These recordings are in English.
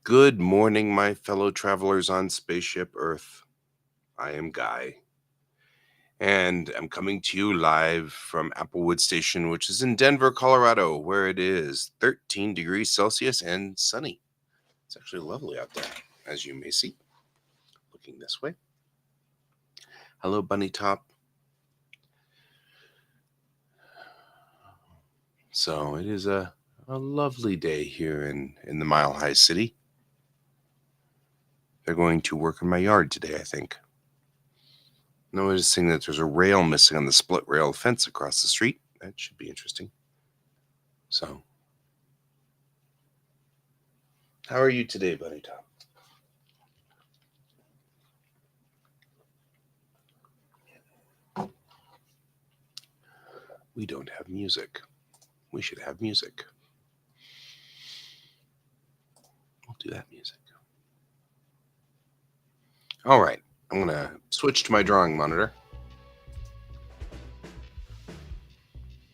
Good morning, my fellow travelers on Spaceship Earth. I am Guy, and I'm coming to you live from Applewood Station, which is in Denver, Colorado, where it is 13 degrees Celsius and sunny. It's actually lovely out there, as you may see. Looking this way. Hello, Bunny Top. So it is a lovely day here in the Mile High City. They're going to work in my yard today, I think. Noticing that there's a rail missing on the split rail fence across the street. That should be interesting. So, how are you today, Bunny Top? We don't have music. We should have music. We'll do that music. All right, I'm going to switch to my drawing monitor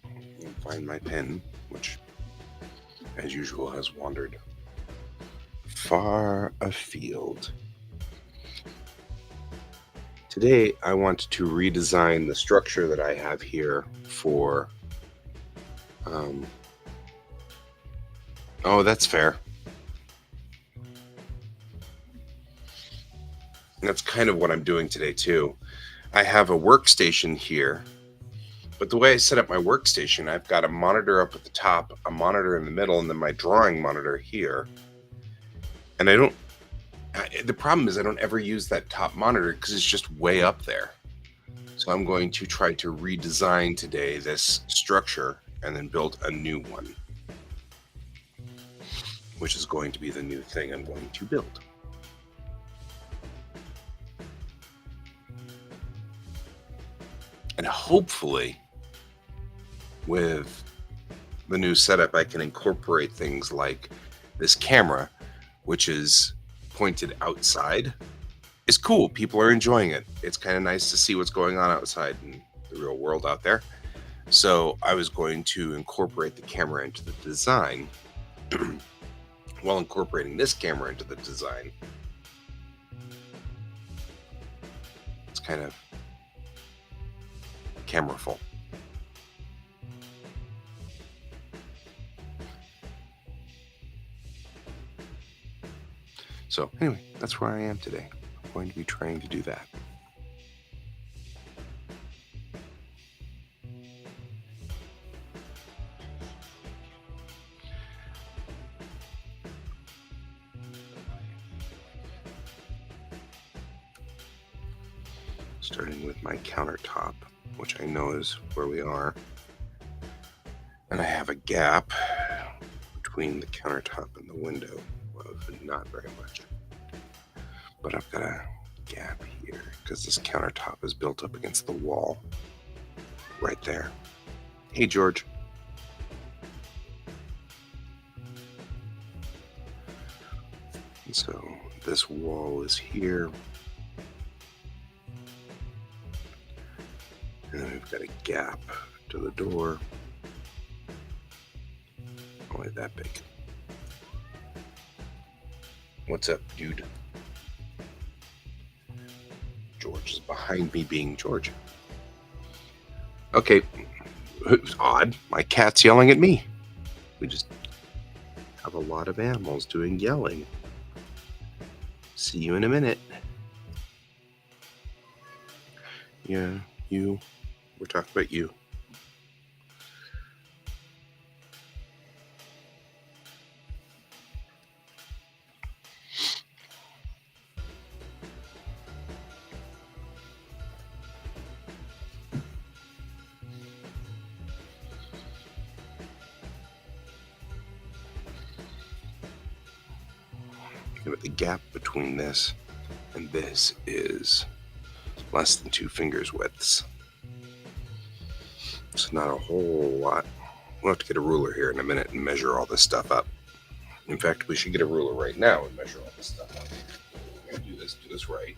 and find my pen, which, as usual, has wandered far afield. Today, I want to redesign the structure that I have here for... oh, that's fair. That's kind of what I'm doing today, too. I have a workstation here, but the way I set up my workstation, I've got a monitor up at the top, a monitor in the middle, and then my drawing monitor here. And the problem is I don't ever use that top monitor because it's just way up there. So I'm going to try to redesign today this structure and then build a new one, which is going to be the new thing I'm going to build. And hopefully, with the new setup, I can incorporate things like this camera, which is pointed outside. It's cool. People are enjoying it. It's kind of nice to see what's going on outside in the real world out there. So I was going to incorporate the camera into the design. While incorporating this camera into the design, it's kind of cameraful. So anyway, that's where I am today. I'm going to be trying to do that. Starting with my countertop, which I know is where we are. And I have a gap between the countertop and the window of not very much. But I've got a gap here because this countertop is built up against the wall right there. Hey, George. And so this wall is here. And then we've got a gap to the door. Only that big. What's up, dude? George is behind me being George. Okay. It's odd. My cat's yelling at me. We just have a lot of animals doing yelling. See you in a minute. Yeah, you. We're talking about you. But the gap between this and this is less than 2 fingers widths. It's not a whole lot. We'll have to get a ruler here in a minute and measure all this stuff up. In fact, we should get a ruler right now and measure all this stuff up. We're going to do this right.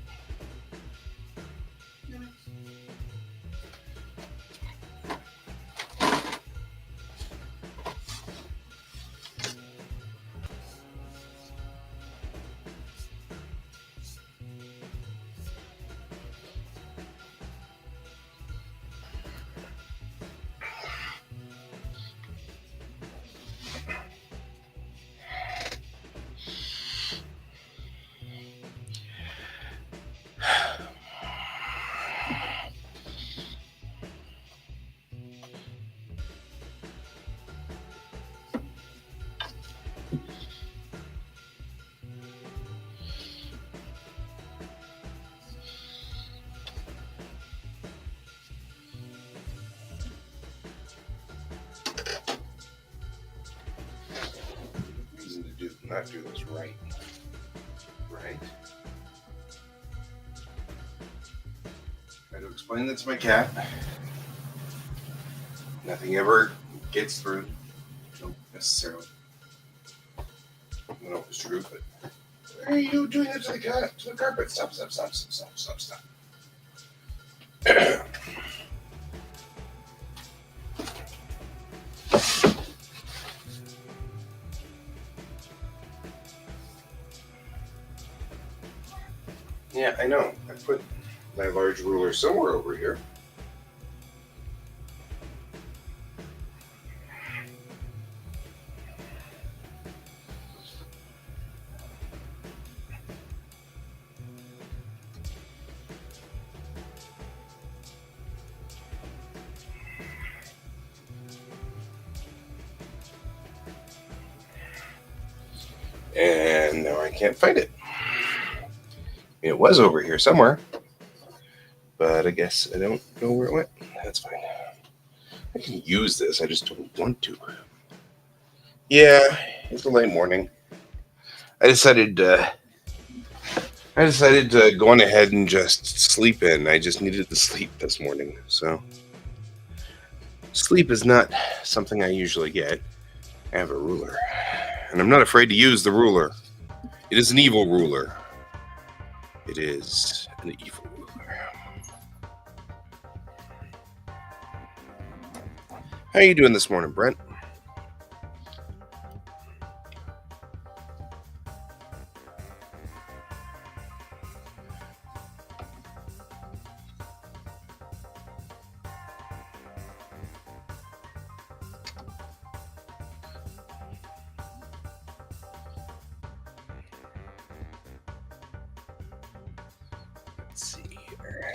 not do this right. Right? Try to explain that to my cat. Nothing ever gets through. Don't necessarily. I don't know if it's true, but why are you doing that to the cat? To the carpet? Stop. Yeah, I know. I put my large ruler somewhere over here. And now I can't find it. It was over here somewhere, but I guess I don't know where it went. That's fine. I can use this, I just don't want to. Yeah, it's a late morning. I decided to go on ahead and just sleep in. I just needed to sleep this morning, so sleep is not something I usually get. I have a ruler, and I'm not afraid to use the ruler. It is an evil ruler. It is an evil ruler. How are you doing this morning, Brent? Let's see here.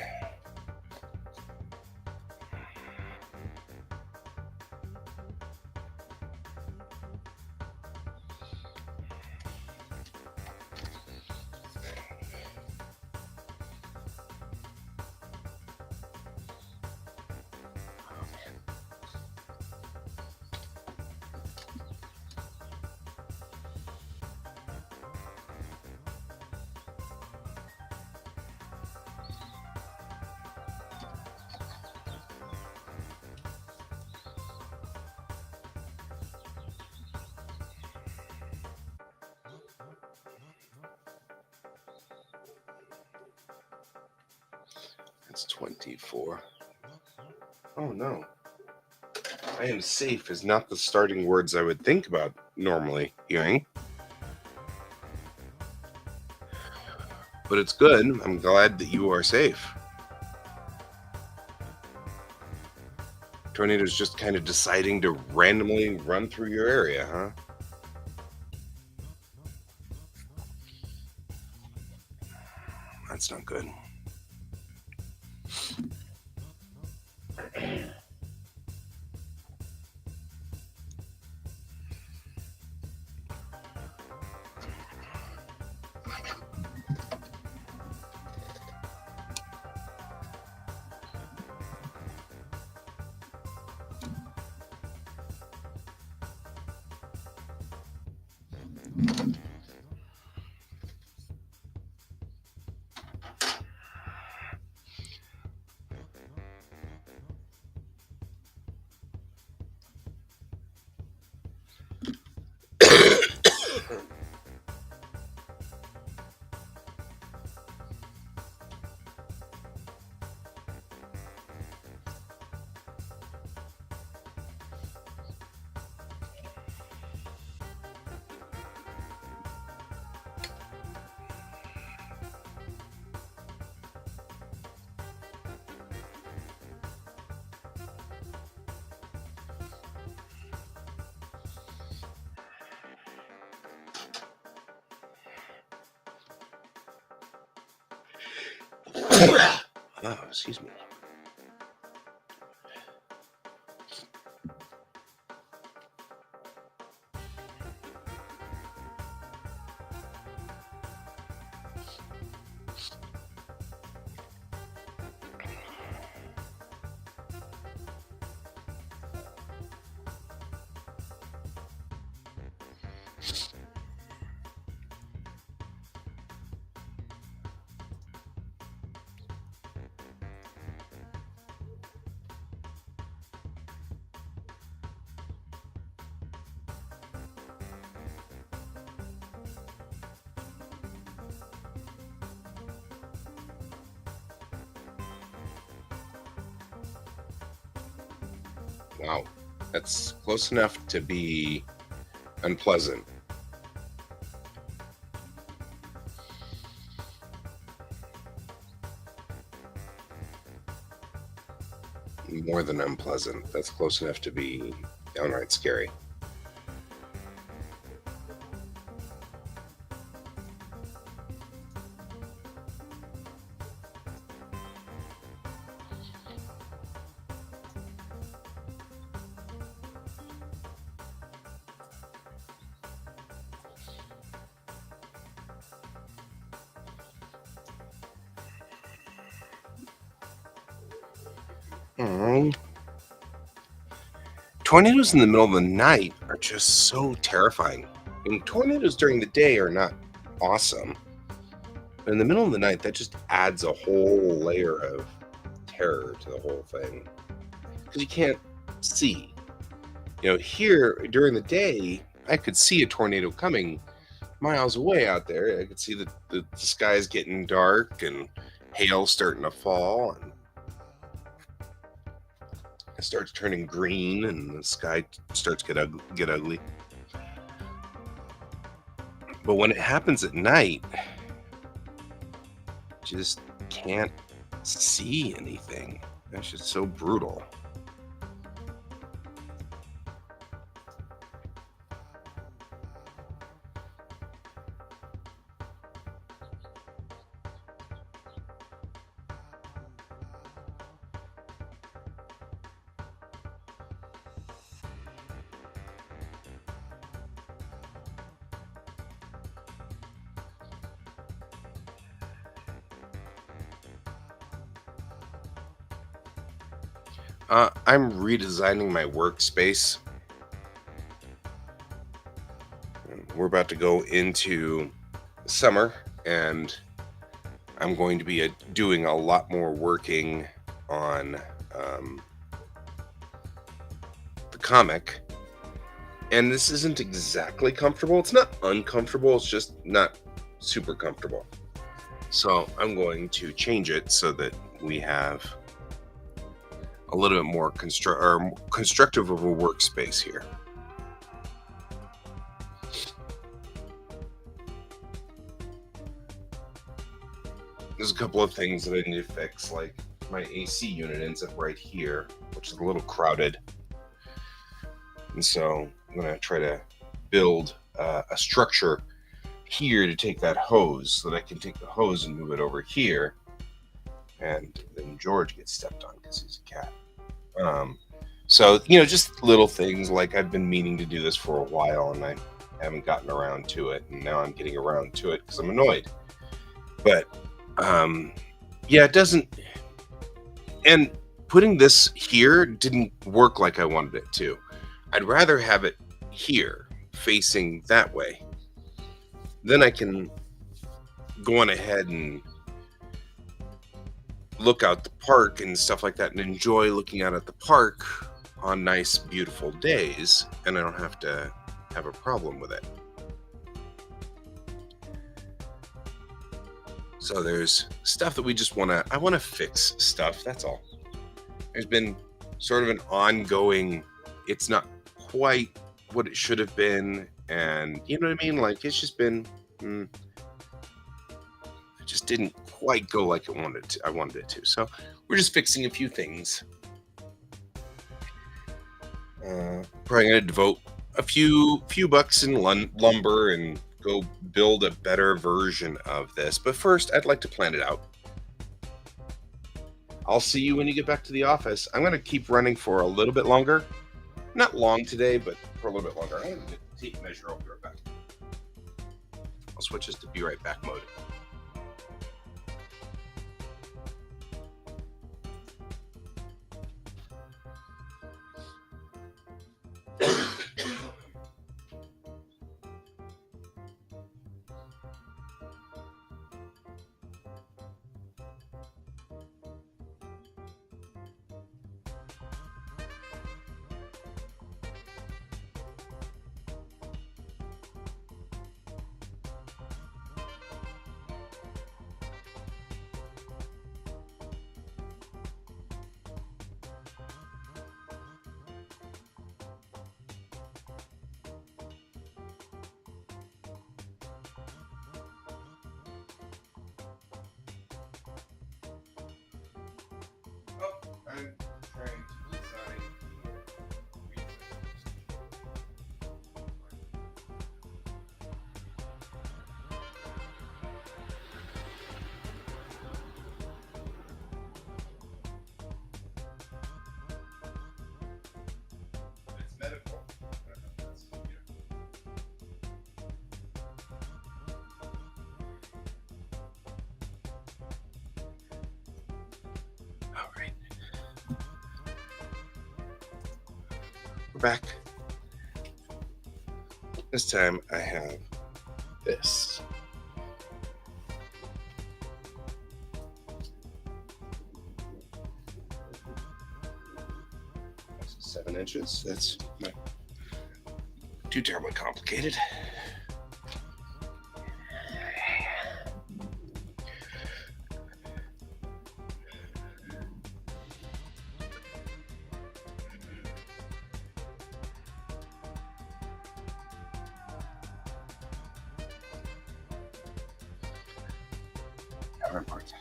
It's 24. Oh no. I am safe is not the starting words I would think about normally hearing. But it's good. I'm glad that you are safe. Tornadoes just kind of deciding to randomly run through your area, huh? That's not good. Oh, excuse me. Wow, that's close enough to be unpleasant. More than unpleasant. That's close enough to be downright scary. Mm. Tornadoes in the middle of the night are just so terrifying. And tornadoes during the day are not awesome. But in the middle of the night, that just adds a whole layer of terror to the whole thing. Because you can't see. Here during the day, I could see a tornado coming miles away out there. I could see the sky's getting dark and hail starting to fall, and it starts turning green, and the sky starts to get ugly. But when it happens at night, you just can't see anything. That's just so brutal. I'm redesigning my workspace. We're about to go into summer, and I'm going to be doing a lot more working on the comic. And this isn't exactly comfortable. It's not uncomfortable. It's just not super comfortable. So I'm going to change it so that we have a little bit more constructive of a workspace here. There's a couple of things that I need to fix, like my AC unit ends up right here, which is a little crowded. And so I'm going to try to build a structure here to take that hose so that I can take the hose and move it over here. And then George gets stepped on because he's a cat. So, just little things, like I've been meaning to do this for a while and I haven't gotten around to it. And now I'm getting around to it because I'm annoyed. But, yeah, it doesn't. And putting this here didn't work like I wanted it to. I'd rather have it here, facing that way. Then I can go on ahead and look out the park and stuff like that and enjoy looking out at the park on nice, beautiful days, and I don't have to have a problem with it. So there's stuff that I want to fix stuff, that's all. There's been sort of an ongoing, it's not quite what it should have been, and you know what I mean? Like, it's just been, it just didn't quite go like I wanted it to. So we're just fixing a few things. Probably gonna devote a few bucks in lumber and go build a better version of this. But first, I'd like to plan it out. I'll see you when you get back to the office. I'm gonna keep running for a little bit longer. Not long today, but for a little bit longer. I'm gonna tape measure. I'll be right back. I'll switch this to be right back mode. back. This time I have this. That's 7 inches. That's not too terribly complicated. Counterpart.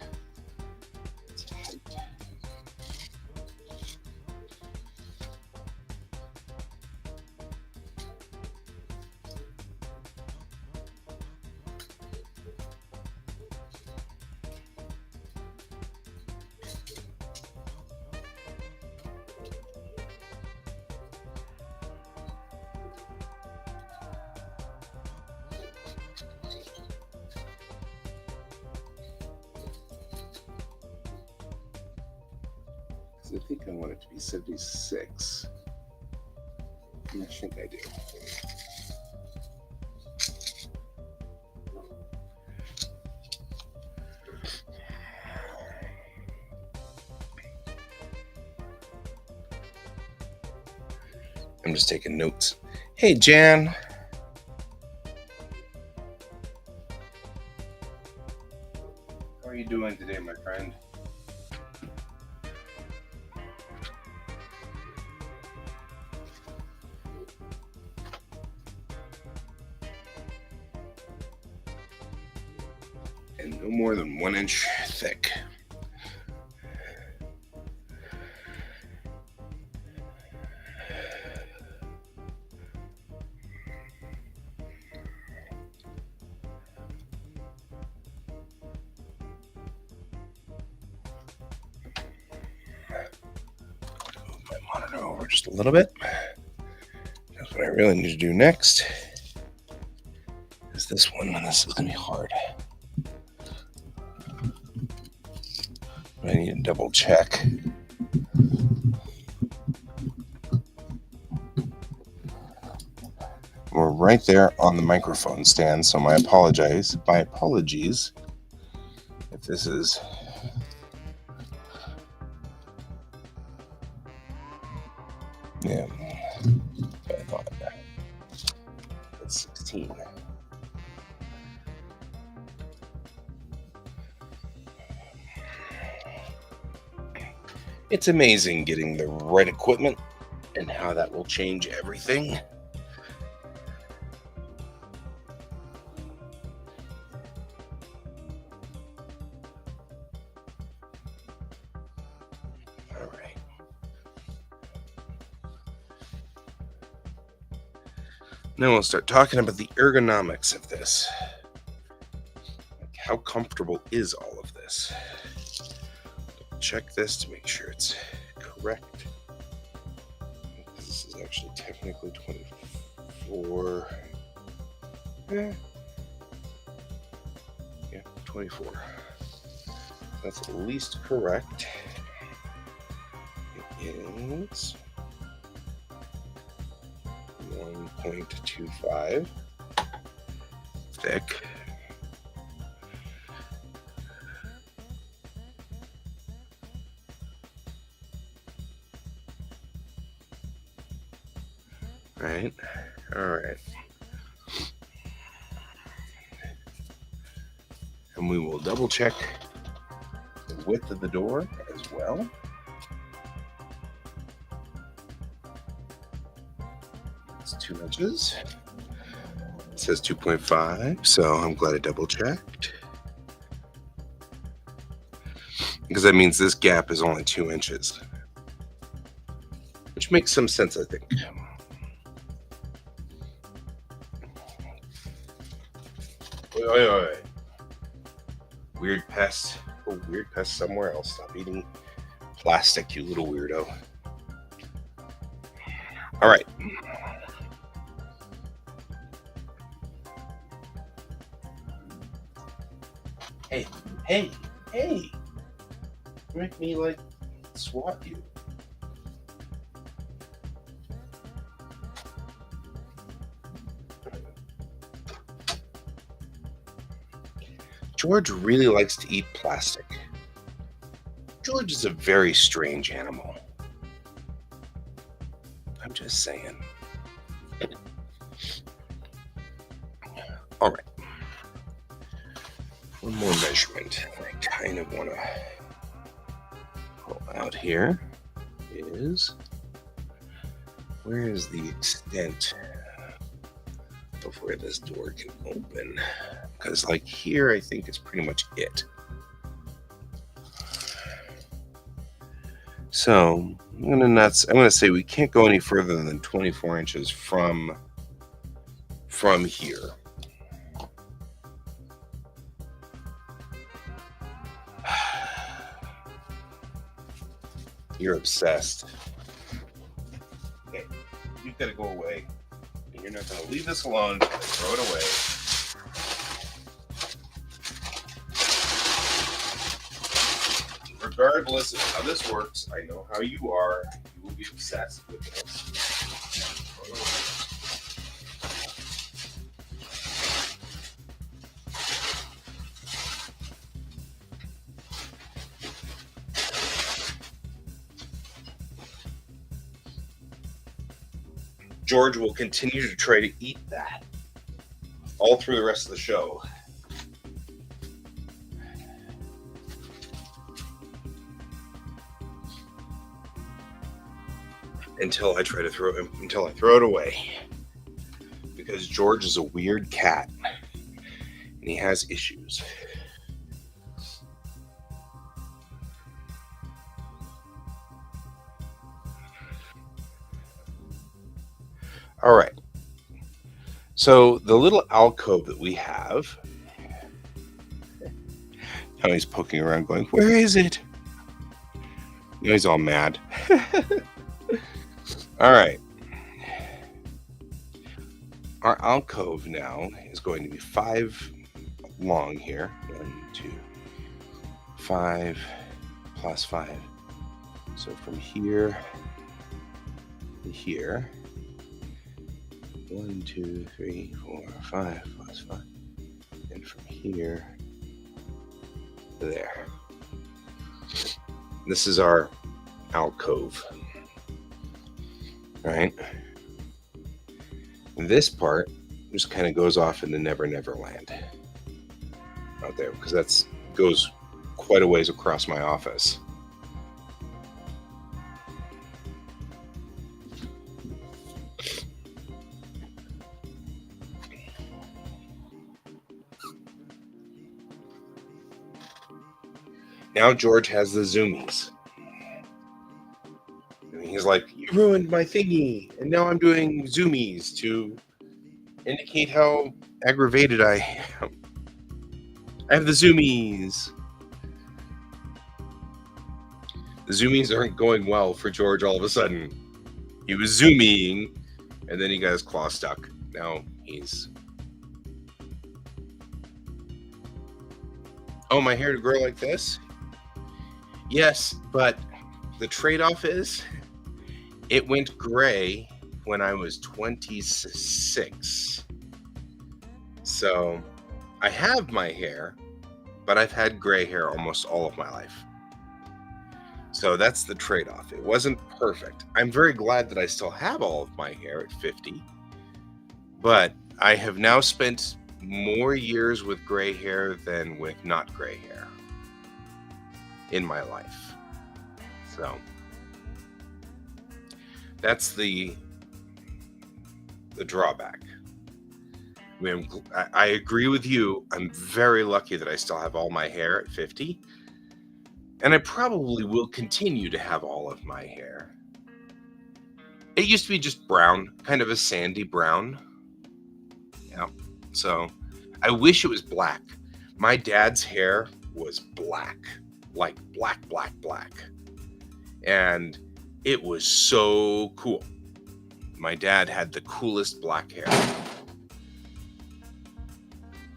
I think I want it to be 76. I think I do. I'm just taking notes. Hey, Jan. How are you doing today, my friend? And no more than 1 inch thick. Move my monitor over just a little bit. That's what I really need to do next. Is this one, and this is going to be hard. I need to double check. We're right there on the microphone stand, so my apologies if this is I thought that's 16. It's amazing getting the right equipment and how that will change everything. All right. Now we'll start talking about the ergonomics of this. Like, how comfortable is all of this? Check this to make sure it's correct. This is actually technically 24. Yeah, 24. That's at least correct. It is 1.25 thick. Right. All right. And we will double check the width of the door as well. It's 2 inches. It says 2.5, so I'm glad I double checked. Because that means this gap is only 2 inches. Which makes some sense, I think. Oi. Weird pest. Oh, weird pest somewhere else. Stop eating plastic, you little weirdo. All right. Hey. Make me like swat you. George really likes to eat plastic. George is a very strange animal. I'm just saying. All right. One more measurement I kind of want to pull out here is, where is the extent of where this door can open? Because like here, I think it's pretty much it. So I'm gonna say we can't go any further than 24 inches from here. You're obsessed. Okay, you've got to go away. And you're not going to leave this alone. You're going to throw it away. Regardless of how this works, I know how you are. You will be obsessed with this. George will continue to try to eat that all through the rest of the show. Until I throw it away. Because George is a weird cat and he has issues. All right. So the little alcove that we have, now he's poking around going, where is it? Now he's all mad. All right. Our alcove now is going to be 5 long here. 1, 2, 5 plus 5. So from here to here. 1, 2, 3, 4, 5 plus 5. And from here to there. This is our alcove. Right? And this part just kind of goes off into Never Never Land out there, because that's goes quite a ways across my office. Now George has the zoomies. And he's like, you ruined my thingy. And now I'm doing zoomies to indicate how aggravated I am. I have the zoomies. The zoomies aren't going well for George all of a sudden. He was zooming, and then he got his claw stuck. Now he's... Oh, my hair to grow like this? Yes, but the trade-off is it went gray when I was 26. So I have my hair, but I've had gray hair almost all of my life. So that's the trade-off. It wasn't perfect. I'm very glad that I still have all of my hair at 50, but I have now spent more years with gray hair than with not gray hair in my life. So that's the drawback. I mean, I agree with you. I'm very lucky that I still have all my hair at 50. And I probably will continue to have all of my hair. It used to be just brown, kind of a sandy brown. Yeah. So I wish it was black. My dad's hair was black. Like black. And it was so cool. My dad had the coolest black hair.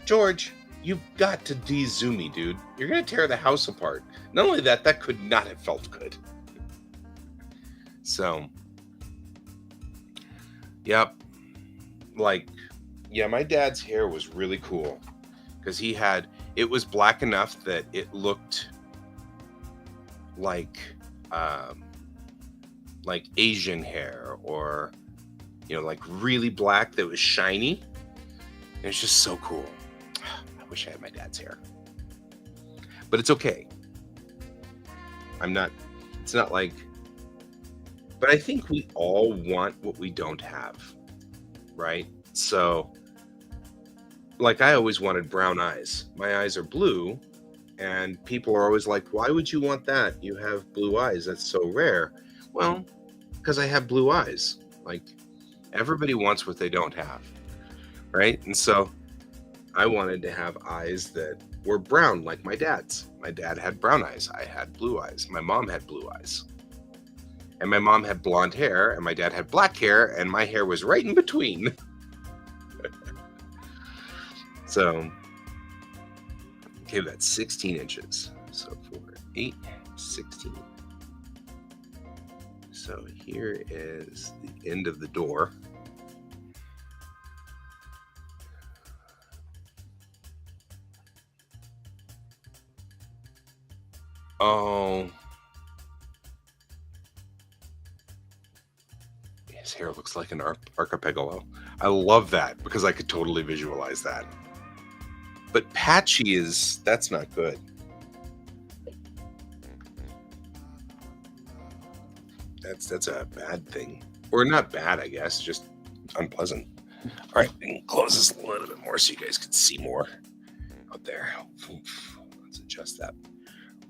George, you've got to de-zoom me, dude. You're going to tear the house apart. Not only that, that could not have felt good. So, yep. Like, yeah, my dad's hair was really cool. Because he had It was black enough that it looked like Asian hair, or like really black that was shiny. And it's just so cool. I wish I had my dad's hair, but it's okay. It's not like, but I think we all want what we don't have, right? So, like, I always wanted brown eyes. My eyes are blue, and people are always like, why would you want that? You have blue eyes. That's so rare. Well, because I have blue eyes. Like, everybody wants what they don't have, right? And so I wanted to have eyes that were brown, like my dad's. My dad had brown eyes. I had blue eyes. My mom had blue eyes. And my mom had blonde hair, and my dad had black hair, and my hair was right in between. So, okay, that's 16 inches. So 4, 8, 16. So here is the end of the door. Oh, his hair looks like an archipelago. I love that because I could totally visualize that. But patchy that's not good. That's a bad thing. Or not bad, I guess, just unpleasant. All right, I can close this a little bit more so you guys can see more out there. Let's adjust that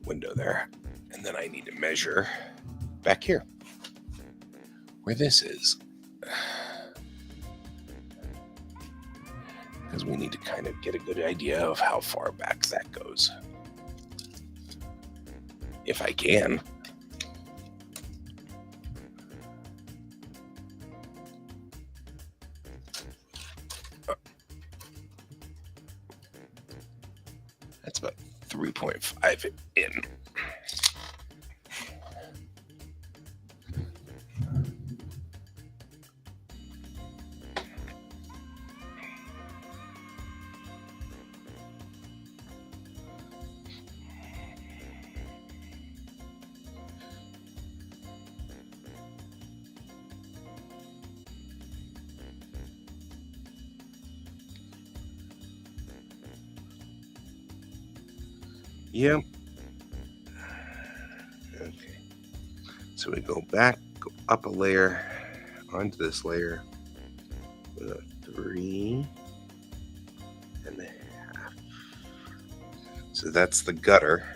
window there. And then I need to measure back here where this is. Because we need to kind of get a good idea of how far back that goes. If I can. That's about 3.5 in. Yep. Okay. So we go back, go up a layer, onto this layer with a 3.5. So that's the gutter.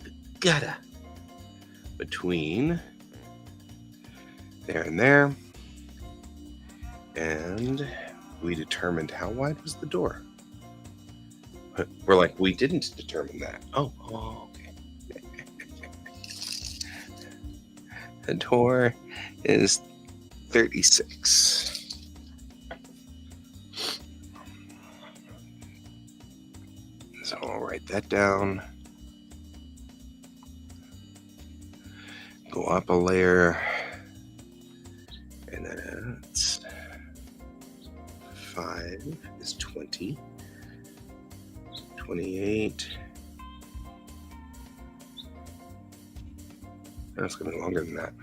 The gutter between there and there. And we determined how wide was the door. We're like, we didn't determine that. Oh, okay. The door is 36. So I'll write that down. Go up a layer. And that's 5 is 20. 28. That's going to be longer than that.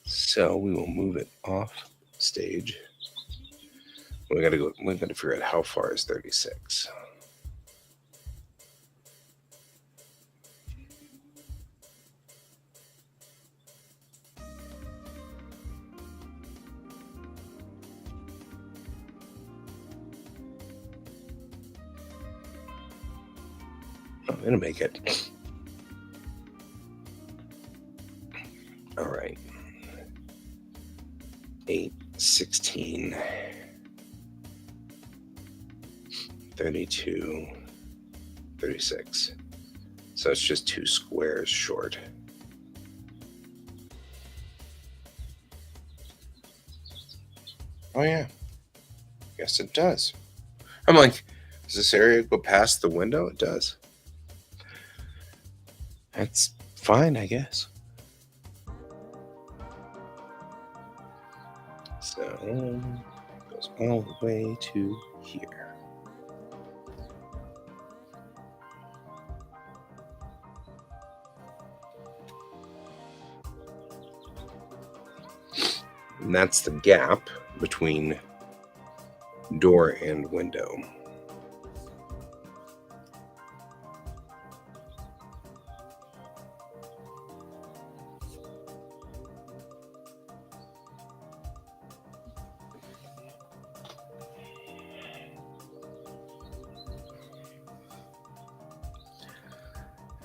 So we will move it off stage. We got to figure out how far is 36. I'm going to make it. All right. 8, 16, 32, 36. So it's just 2 squares short. Oh, yeah. Yes, it does. I'm like, does this area go past the window? It does. That's fine, I guess. So it goes all the way to here. And that's the gap between door and window.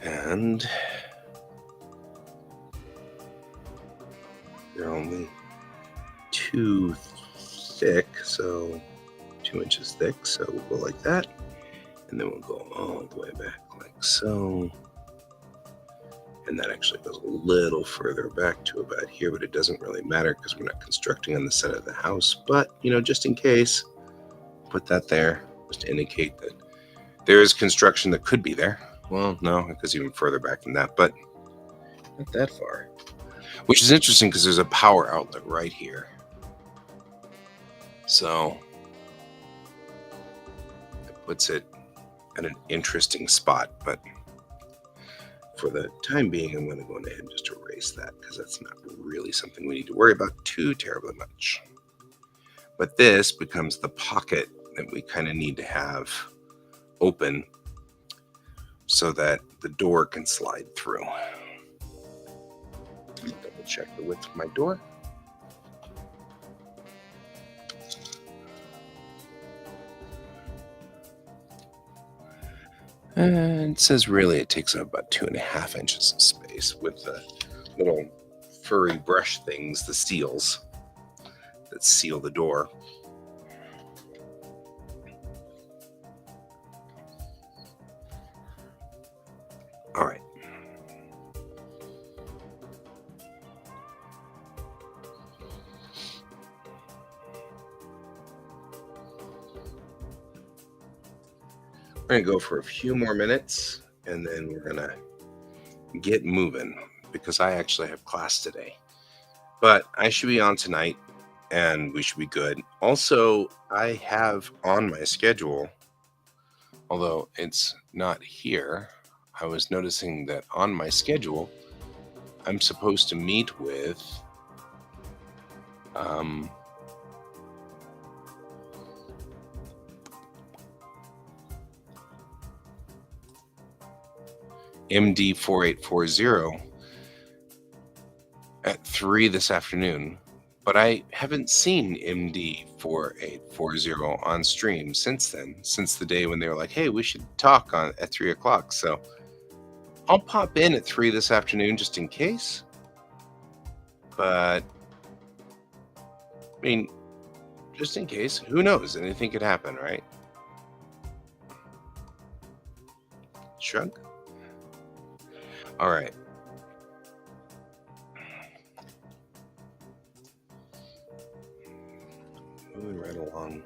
And they're only 2 thick, so 2 inches thick. So we'll go like that. And then we'll go all the way back like so. And that actually goes a little further back to about here, but it doesn't really matter because we're not constructing on the side of the house. But, just in case, put that there just to indicate that there is construction that could be there. Well, no, it goes even further back than that, but not that far. Which is interesting because there's a power outlet right here. So it puts it at an interesting spot, but for the time being, I'm going to go ahead and just erase that because that's not really something we need to worry about too terribly much. But this becomes the pocket that we kind of need to have open so that the door can slide through. Double check the width of my door. And it says really it takes up about 2.5 inches of space with the little furry brush things, the seals that seal the door. All right. We're going to go for a few more minutes and then we're going to get moving because I actually have class today. But I should be on tonight and we should be good. Also, I have on my schedule, although it's not here, I was noticing that on my schedule, I'm supposed to meet with MD 4840 at 3 this afternoon, but I haven't seen MD 4840 on stream since then, since the day when they were like, hey, we should talk at 3 o'clock. So I'll pop in at 3 this afternoon just in case. But I mean, just in case, who knows? Anything could happen, right? Shrug. All right. Moving right along.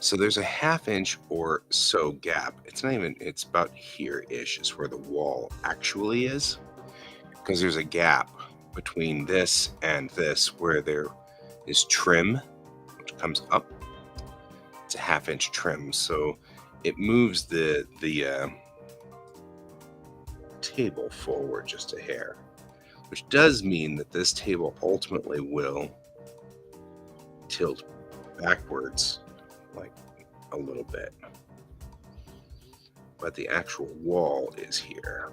So there's a 1/2 inch or so gap. It's not even, it's about here-ish is where the wall actually is. Because there's a gap between this and this where there is trim, which comes up. It's a 1/2 inch trim. So it moves the table forward just a hair, which does mean that this table ultimately will tilt backwards like a little bit, but the actual wall is here.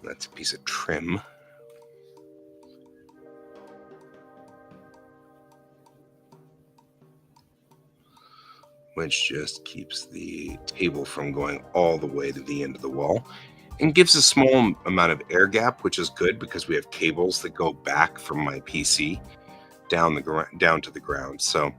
That's a piece of trim. Which just keeps the table from going all the way to the end of the wall and gives a small amount of air gap, which is good because we have cables that go back from my PC down to the ground. So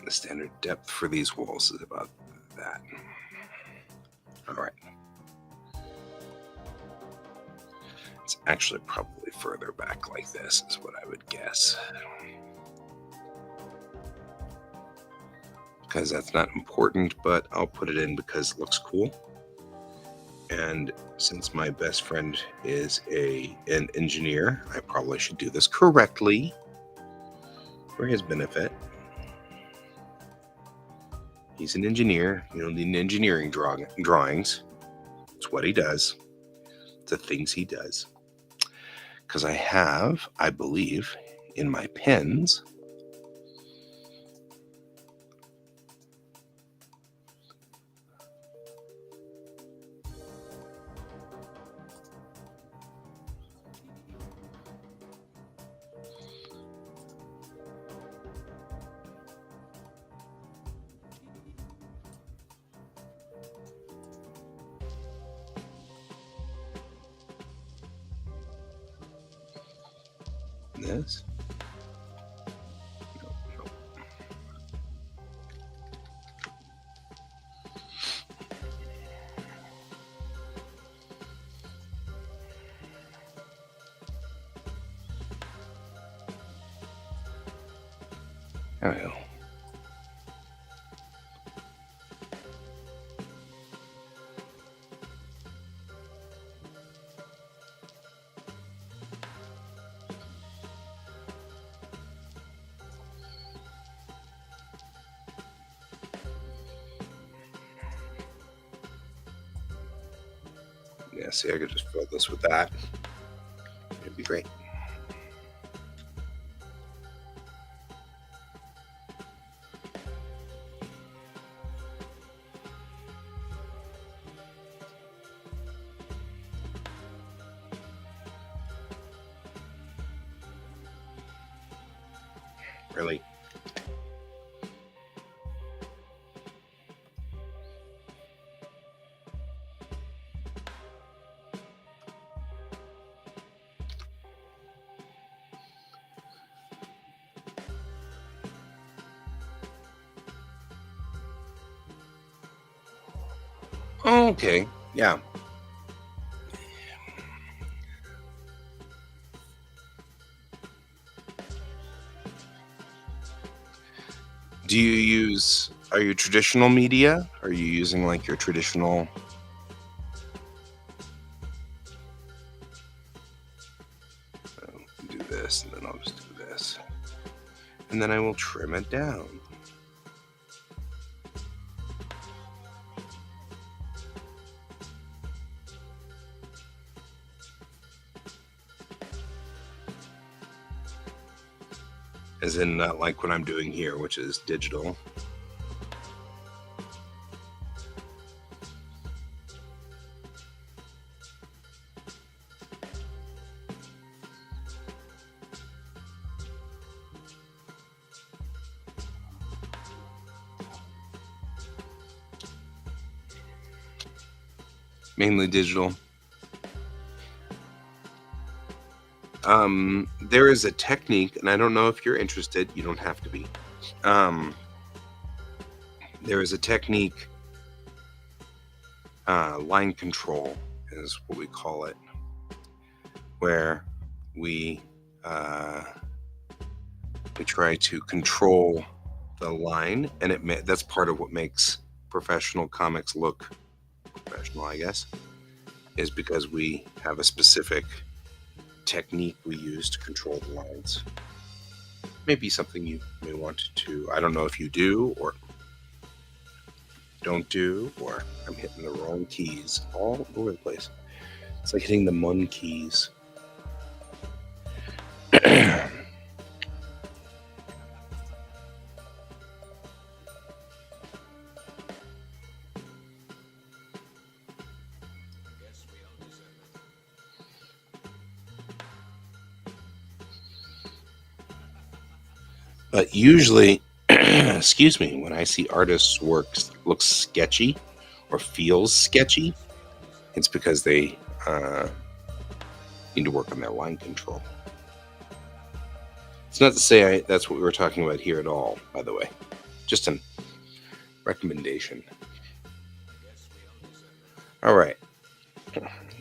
the standard depth for these walls is about that. All right. It's actually probably further back like this is what I would guess. because that's not important, but I'll put it in because it looks cool. And since my best friend is an engineer, I probably should do this correctly for his benefit. He's an engineer. You don't need engineering drawings. It's what he does. It's the things he does. Because I have, I believe, in my pens, this. Nope. There we go. Yeah, see, I could just fill this with that. It'd be great. Really. Okay, yeah. Do you use, are you traditional media? Are you using like your traditional? Do this, and then I'll just do this. And then I will trim it down. As in not like what I'm doing here, which is digital. Mainly digital. There is a technique, and I don't know if you're interested. You don't have to be. There is a technique, line control is what we call it, where we try to control the line, and that's part of what makes professional comics look professional, I guess, is because we have a specific technique we use to control the lines. Maybe something you may want to, I don't know if you do or don't do, or I'm hitting the wrong keys all over the place. It's like hitting the MUN keys. But usually, excuse me, when I see artists' work looks sketchy or feels sketchy, it's because they need to work on their line control. It's not to say that's what we were talking about here at all, by the way. Just a recommendation. All right.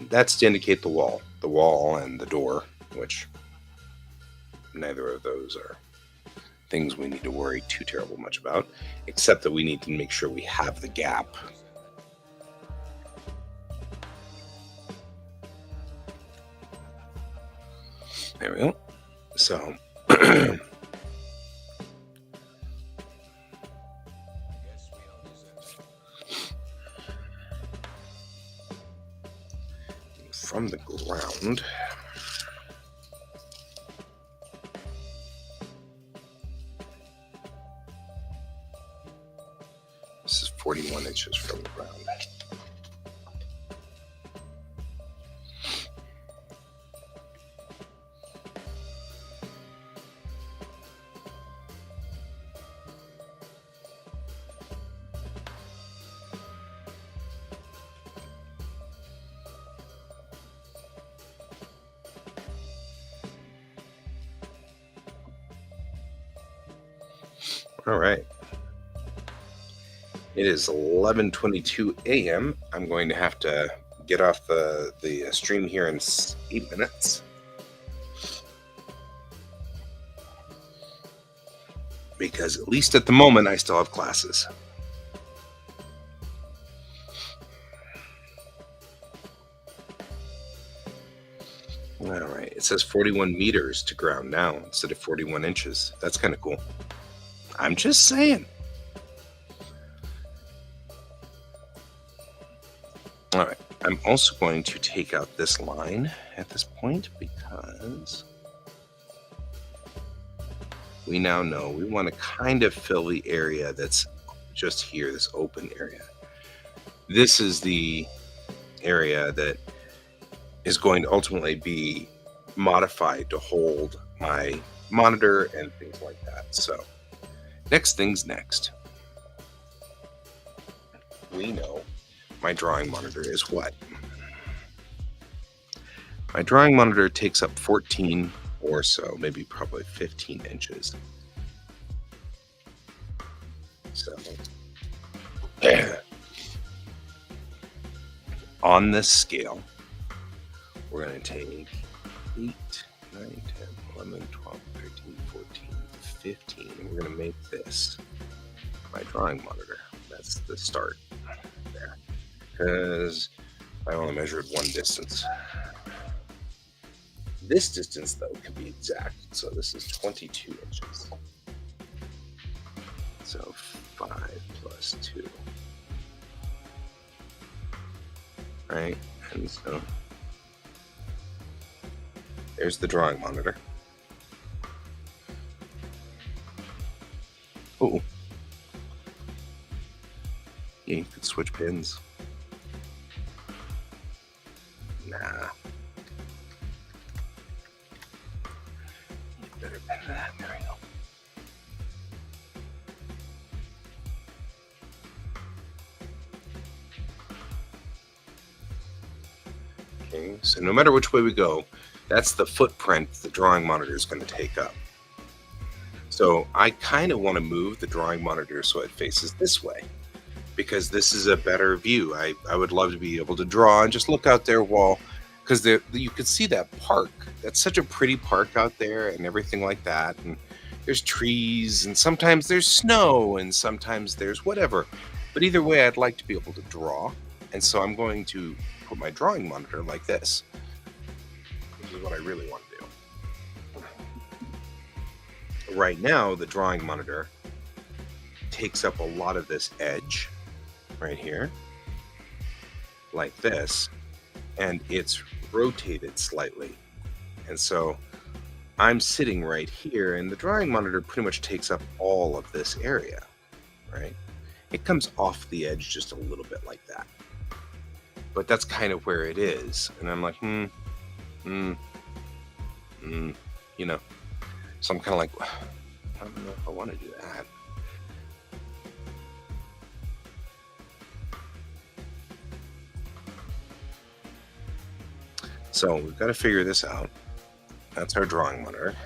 That's to indicate the wall and the door, which neither of those are things we need to worry too terrible much about, except that we need to make sure we have the gap. There we go. So from the ground, this is 41 inches from the ground. All right. It is 11:22 a.m. I'm going to have to get off the stream here in 8 minutes. Because at least at the moment, I still have classes. All right. It says 41 meters to ground now instead of 41 inches. That's kind of cool. I'm just saying. All right. I'm also going to take out this line at this point because we now know we want to kind of fill the area that's just here, this open area. This is the area that is going to ultimately be modified to hold my monitor and things like that. So next thing's next. We know my drawing monitor is what? My drawing monitor takes up 14 or so, maybe probably 15 inches. So on this scale, we're going to take 8, 9, 10, 11, 12, 13, 14, 15, and we're going to make this my drawing monitor. That's the start there. Because I only measured one distance. This distance, though, can be exact. So this is 22 inches. So 5 plus 2. Right? And so there's the drawing monitor. Oh. Yeah, you could switch pins. Nah. Better pin that. There we go. Okay, so no matter which way we go, that's the footprint the drawing monitor is going to take up. So I kind of want to move the drawing monitor so it faces this way, because this is a better view. I would love to be able to draw and just look out there while, because you could see that park. That's such a pretty park out there and everything like that. And there's trees and sometimes there's snow and sometimes there's whatever. But either way, I'd like to be able to draw. And so I'm going to put my drawing monitor like this, which is what I really want to do. Right now, the drawing monitor takes up a lot of this edge right here, like this, and it's rotated slightly. And so I'm sitting right here, and the drawing monitor pretty much takes up all of this area, right? It comes off the edge just a little bit like that. But that's kind of where it is. And I'm like, you know. So I'm kind of like, I don't know if I want to do that. So we've got to figure this out. That's our drawing monitor.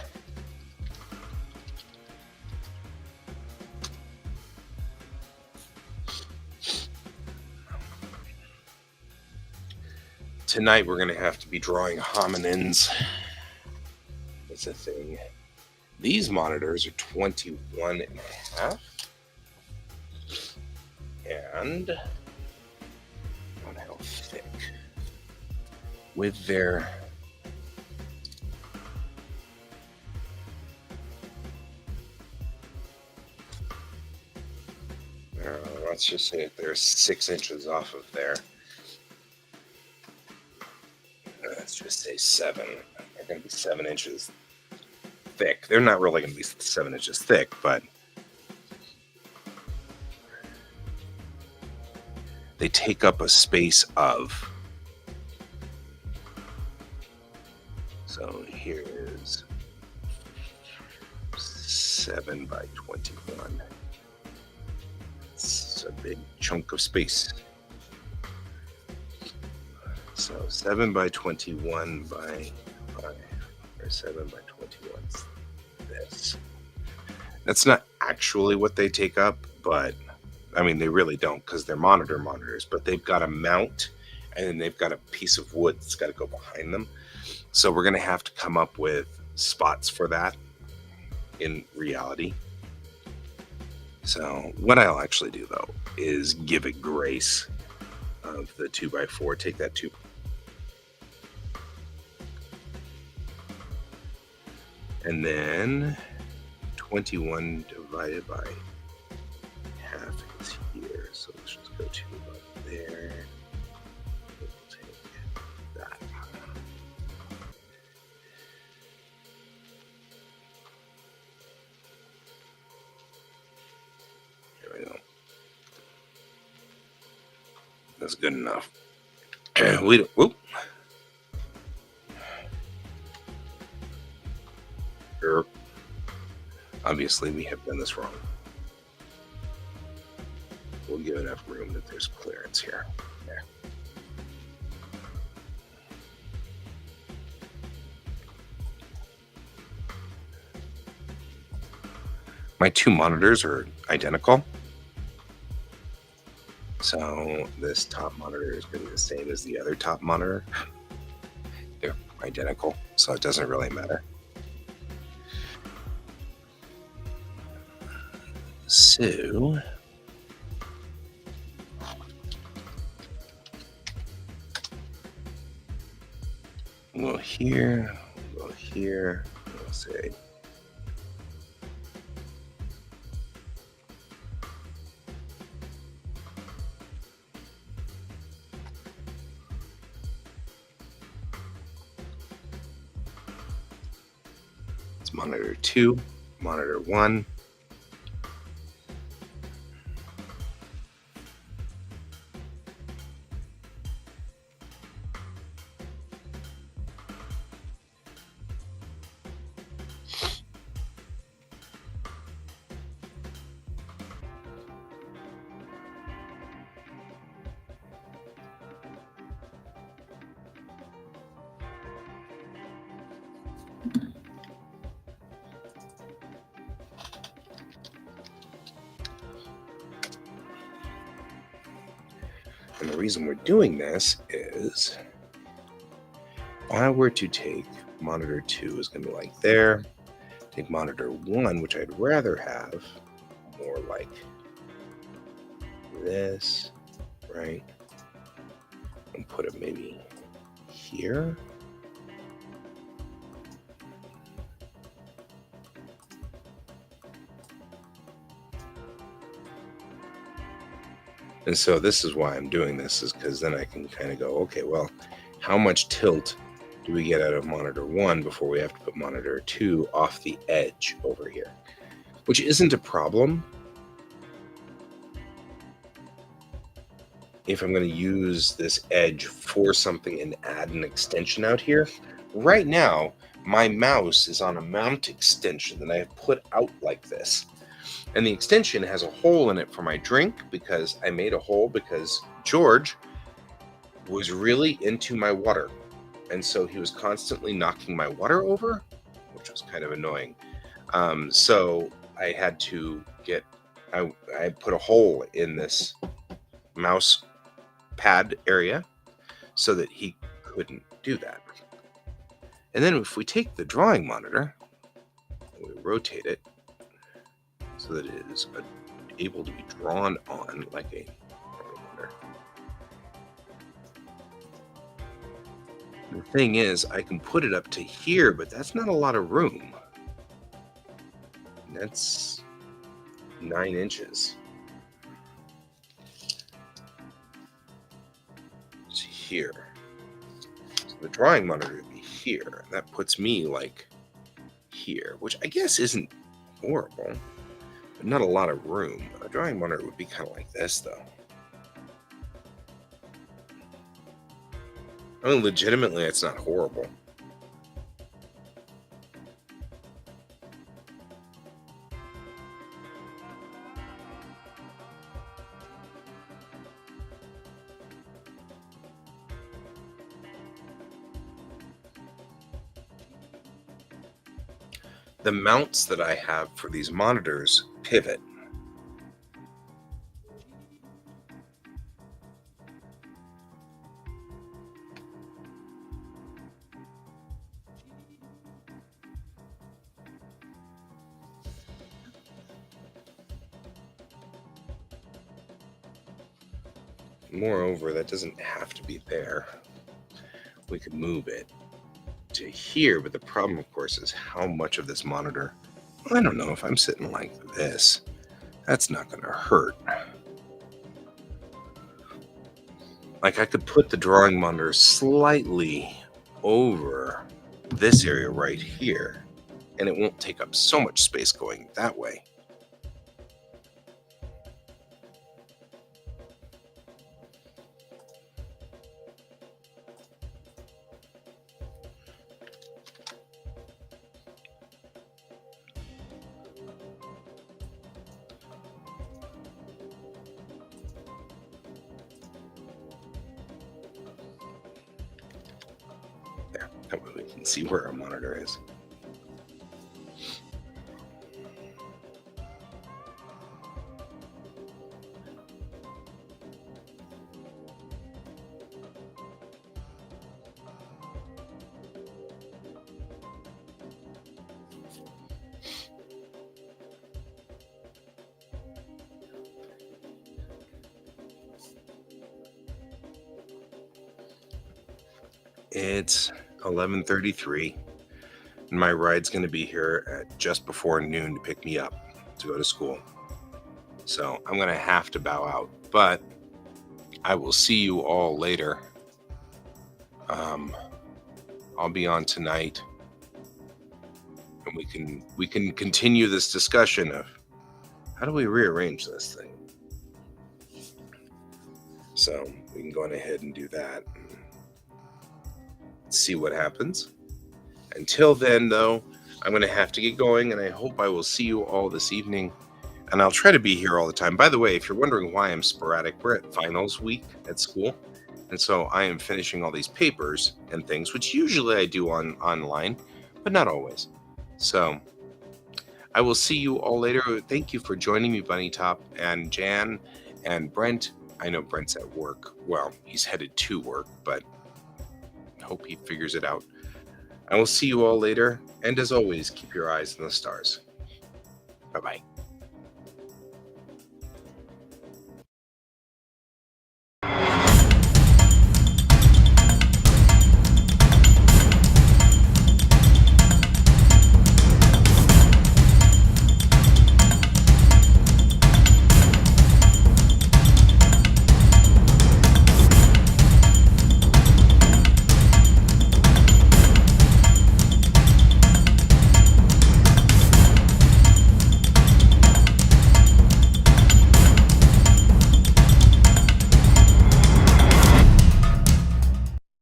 Tonight we're going to have to be drawing hominins. It's a thing. These monitors are 21 and a half. And on how thick with their let's just say they're 6 inches off of there. Let's just say 7. They're going to be 7 inches thick. They're not really going to be 7 inches thick, but they take up a space of. So here is 7 by 21. It's a big chunk of space. So 7 by 21 by 5, or 7 by 21 is this. That's not actually what they take up, but I mean, they really don't, because they're monitors, but they've got a mount and then they've got a piece of wood that's got to go behind them. So we're going to have to come up with spots for that in reality. So what I'll actually do, though, is give it grace of the 2x4. Take that 2. And then 21 divided by half is here. So let's just go to about there. We'll take that. There we go. That's good enough. Whoop. Obviously, we have done this wrong. We'll give enough room that there's clearance here. There. My 2 monitors are identical. So this top monitor is going to be the same as the other top monitor. They're identical, so it doesn't really matter. So we'll go here, we'll say it's monitor 2, monitor 1. And the reason we're doing this is if I were to take monitor 2 is going to be like there. Take monitor 1, which I'd rather have more like this, right? And put it maybe here. And so this is why I'm doing this, is because then I can kind of go, okay, well, how much tilt do we get out of monitor 1 before we have to put monitor 2 off the edge over here? Which isn't a problem if I'm going to use this edge for something and add an extension out here. Right now, my mouse is on a mount extension that I have put out like this. And the extension has a hole in it for my drink, because I made a hole because George was really into my water. And so he was constantly knocking my water over, which was kind of annoying. So I had to get, I put a hole in this mouse pad area so that he couldn't do that. And then if we take the drawing monitor, we rotate it so that it is able to be drawn on like a monitor. The thing is, I can put it up to here, but that's not a lot of room. That's 9 inches. It's here. So the drawing monitor would be here. And that puts me like here, which I guess isn't horrible, but not a lot of room. A drawing monitor would be kind of like this, though. I mean, legitimately, it's not horrible. The mounts that I have for these monitors pivot. Moreover, that doesn't have to be there. We could move it to here, but the problem, of course, is how much of this monitor. Well, I don't know if I'm sitting like this. That's not going to hurt. Like, I could put the drawing monitor slightly over this area right here, and it won't take up so much space going that way. There, that way we can see where our monitor is. It's 11:33, and my ride's going to be here at just before noon to pick me up to go to school. So I'm going to have to bow out, but I will see you all later. I'll be on tonight, and we can continue this discussion of how do we rearrange this thing. So we can go on ahead and do that. See what happens. Until then, though, I'm going to have to get going, and I hope I will see you all this evening. And I'll try to be here all the time. By the way, if you're wondering why I'm sporadic, we're at finals week at school. And so I am finishing all these papers and things, which usually I do online, but not always. So I will see you all later. Thank you for joining me, Bunny Top, and Jan and Brent. I know Brent's at work. Well, he's headed to work, but hope he figures it out. I will see you all later, and as always, keep your eyes on the stars. Bye-bye.